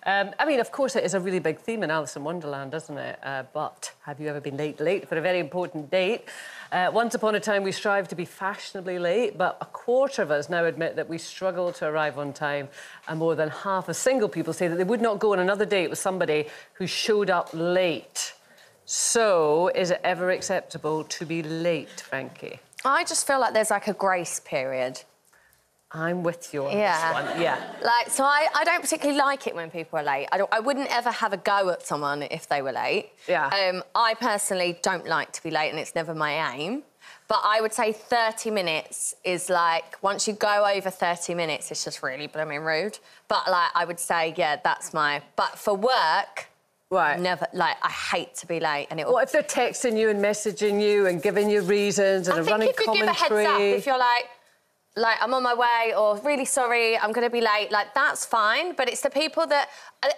I mean, of course, it is a really big theme in Alice in Wonderland, isn't it? But have you ever been late for a very important date? Once upon a time, we strived to be fashionably late, but a quarter of us now admit that we struggle to arrive on time, and more than half of single people say that they would not go on another date with somebody who showed up late. So, is it ever acceptable to be late, Frankie? I just feel like there's, like, a grace period. I'm with you on this one, yeah. Like, so I don't particularly like it when people are late. I wouldn't ever have a go at someone if they were late. Yeah. I personally don't like to be late, and it's never my aim. But I would say 30 minutes is, like, once you go over 30 minutes, it's just really blooming rude. But, like, I would say, yeah, that's my... But for work... Right. Never, like, I hate to be late, and it. What if they're texting you and messaging you and giving you reasons and a running commentary? I think if you give a heads up, if you're like, I'm on my way, or really sorry, I'm going to be late, like, that's fine. But it's the people that...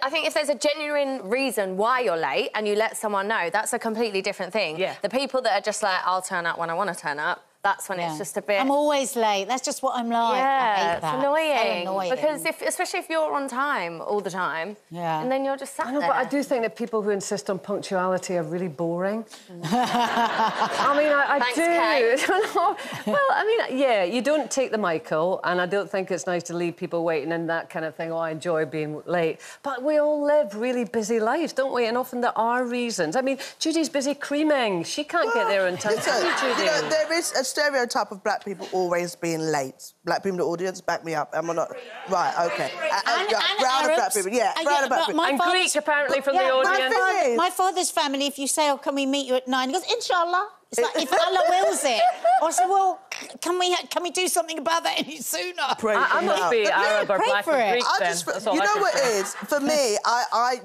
I think if there's a genuine reason why you're late and you let someone know, that's a completely different thing. Yeah. The people that are just like, I'll turn up when I want to turn up, that's when it's just a bit... I'm always late. That's just what I'm like. Yeah, I hate that. it's annoying. So annoying. Because especially if you're on time all the time, and then you're just sat there. But I do think that people who insist on punctuality are really boring. I mean, I Thanks, do. Well, I mean, yeah, you don't take the Michael, and I don't think it's nice to leave people waiting and that kind of thing. Oh, I enjoy being late. But we all live really busy lives, don't we? And often there are reasons. I mean, Judy's busy creaming. She can't get there on time. Listen, you know, there is a stereotype of black people always being late. Black people in the audience, back me up. Am I not? Right, OK. And brown and black people, brown and black people. And Greek, apparently, from the audience. My father's family, if you say, oh, can we meet you at 9? He goes, Inshallah. It's like, if Allah wills it. I said, well, can we do something about that any sooner? I must be Arab or black or Greek then. You know what it is? For me,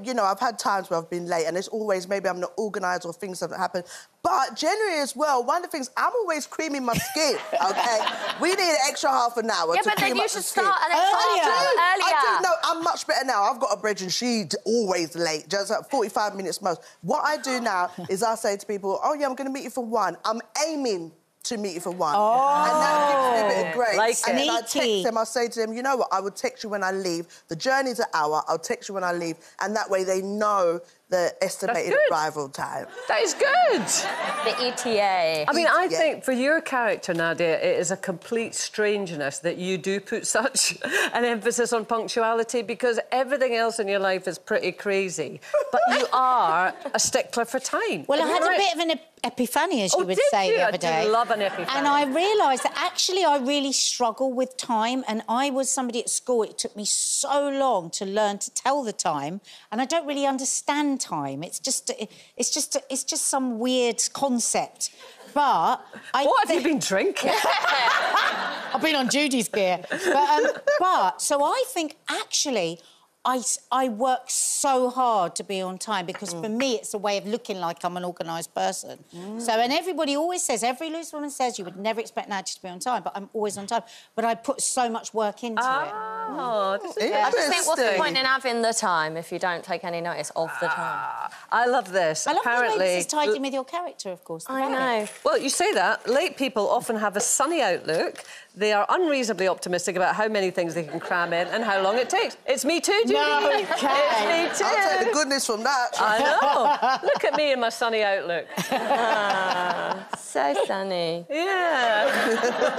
you know, I've had times where I've been late and it's always maybe I'm not organised or things haven't happened. But generally as well, one of the things, I'm always creaming my skin, OK? We need an extra half an hour to cream up the skin. Yeah, but then you should start an extra earlier. I do. No, I'm much better now. I've got a bridge and she's always late, just like 45 minutes most. What I do now is I say to people, oh, yeah, I'm going to meet you for 1. I'm aiming to meet you for 1. Oh. And that gives me a bit of grace. Like and then I text them, I say to them, you know what, I will text you when I leave. The journey's an hour, I'll text you when I leave. And that way they know the estimated arrival time. That is good. The ETA. I mean, I think for your character, Nadia, it is a complete strangeness that you do put such an emphasis on punctuality because everything else in your life is pretty crazy. But you are a stickler for time. Well, I had a bit of an epiphany, as you would say, the other day. I do love an epiphany. And I realised that actually I really struggle with time, and I was somebody at school, it took me so long to learn to tell the time, and I don't really understand time. It's just some weird concept. But what have you been drinking? I've been on Judy's gear. But so I think actually I work so hard to be on time because for me it's a way of looking like I'm an organised person. So, and everybody always says, every loose woman says you would never expect Nadia to be on time, but I'm always on time. But I put so much work into it. I just think what's the point in having the time if you don't take any notice of the time? I love this. I love Apparently, the way this is tied in with your character, of course. I know. Well, you say that. Late people often have a sunny outlook. They are unreasonably optimistic about how many things they can cram in and how long it takes. It's me too, Judy. No, it's me too. I'll take the goodness from that. I know. Look at me and my sunny outlook. So sunny. Yeah.